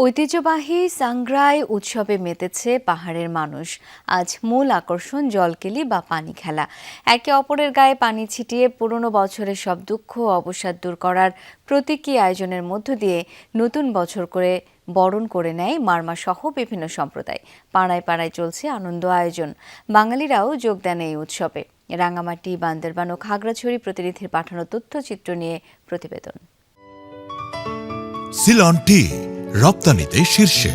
ঐতিহ্যবাহী সাংগ্রাই উৎসবে মেতেছে পাহাড়ের মানুষ। আজ মূল আকর্ষণ জলকেলি বা পানি খেলা। একে অপরের গায়ে পানি ছিটিয়ে পুরনো বছরের সব দুঃখ ও অবসাদ দূর করার প্রতীকী আয়োজনের মধ্য দিয়ে নতুন বছর করে বরণ করে নেয় মারমা সহ বিভিন্ন সম্প্রদায়। পাড়ায় পাড়ায় চলছে আনন্দ আয়োজন। বাঙালিরাও যোগ দেন এই উৎসবে। রাঙামাটি, বান্দরবান ও খাগড়াছড়ি প্রতিনিধির পাঠানো তথ্যচিত্র নিয়ে প্রতিবেদন। সিলন টি রপ্তানিতে শীর্ষে।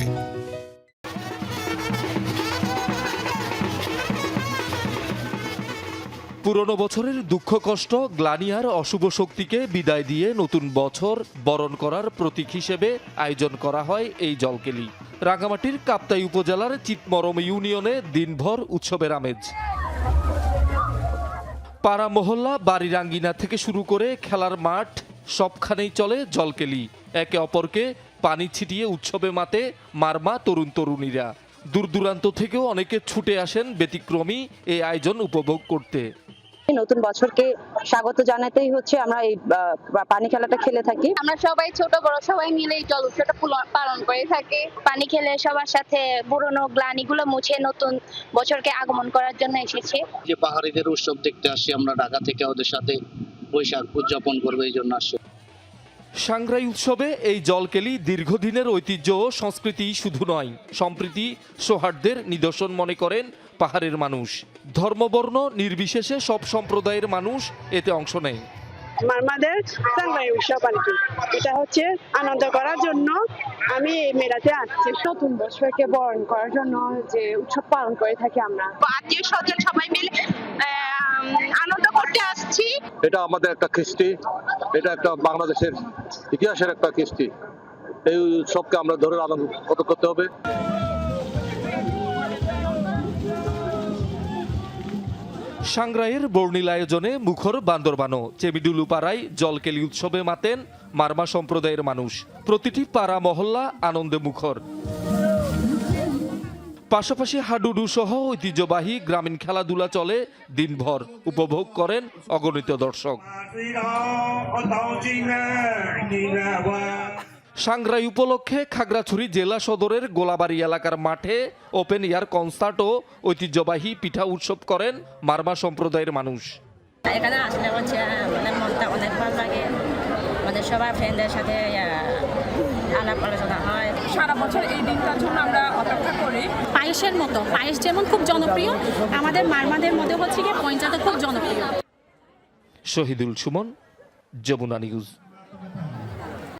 পুরনো বছরের দুঃখ কষ্ট, গ্লানি আর অশুভ শক্তিকে বিদায় দিয়ে নতুন বছর বরণ করার প্রতীক হিসেবে আয়োজন করা হয় এই জলকেলি। রাঙামাটির কাপ্তাই উপজেলার চিতমরম ইউনিয়নে দিনভর উৎসবের আমেজ। পাড়া মহল্লা, বাড়ির আঙ্গিনা থেকে শুরু করে খেলার মাঠ সবখানেই চলে জলকেলি। একে অপরকে পানি ছিটিয়ে উৎসবে মাতে মারমা তরুণ তরুণীরা। দূর দূরান্ত থেকেও অনেকে ছুটে আসেন ব্যতিক্রমী এই আয়োজন উপভোগ করতে। নতুন বছরকে স্বাগত জানাতেই আমরা এই পানি খেলাটা খেলে থাকি। আমরা সবাই ছোট বড় সবাই মিলে এই জল উৎসবটা পালন করে থাকি। পানি খেলে সবার সাথে পুরনো গ্লানিগুলো মুছে নতুন বছরকে আগমন করার জন্য এসেছি। যে পাহাড়িদের উৎসব দেখতে আসছি আমরা ঢাকা থেকে, ওদের সাথে বৈশাখ উদযাপন করবো, এই জন্য আসছি। সাংগ্রাই উৎসবে এই জলকেলি দীর্ঘদিনের ঐতিহ্য ও সংস্কৃতি শুধু নয়, সম্প্রীতি সৌহার্দ্যের নিদর্শন মনে করেন পাহাড়ের মানুষ। ধর্মবর্ণ নির্বিশেষে সব সম্প্রদায়ের মানুষ এতে অংশ নেয়। মারমাদের সাংগ্রাই উৎসব আর কি, এটা হচ্ছে আনন্দ করার জন্য আমি এই মেলাতে আসছি। নতুন বছরকে বরণ করার জন্য যে উৎসব পালন করে থাকি আমরা, আত্মীয় স্বজন সবাই মিলে আনন্দ করতে আসছি। এটা আমাদের একটা কৃষ্টি, এটা একটা বাংলাদেশের ইতিহাসের একটা কৃষ্টি। এই উৎসবকে আমরা ধরে আনন্দ করতে হবে। সাংগ্রাইয়ের বর্ণিল আয়োজনে মুখর বান্দরবানও। চেবিডুলু পাড়ায় জলকেলি উৎসবে মাতেন মারমা সম্প্রদায়ের মানুষ। প্রতিটি পাড়া মহল্লা আনন্দে মুখর। পাশাপাশি হাডুডু সহ ঐতিহ্যবাহী গ্রামীণ খেলাধুলা চলে দিনভর। উপভোগ করেন অগণিত দর্শক। সাংগ্রাই উপলক্ষে খাগড়াছড়ি জেলা সদরের গোলাবাড়ি এলাকার মাঠে ওপেন এয়ার কনসার্ট ও ঐতিহ্যবাহী পিঠা উৎসব করেন মারমা সম্প্রদায়ের মানুষ। এখানে আসলে হচ্ছে মানে মনটা অনেক ভালো লাগে। আমাদের সবার ফ্রেন্ডদের সাথে আলাপ আলোচনা হয়। সারা বছর এই দিনটার জন্য আমরা অপেক্ষা করি। পায়েসের মতো, পায়েস যেমন খুব জনপ্রিয়, আমাদের মারমাদের মধ্যে হচ্ছে কি পয়ঞ্চাটা খুব জনপ্রিয়। শহীদুল সুমন, যমুনা নিউজ।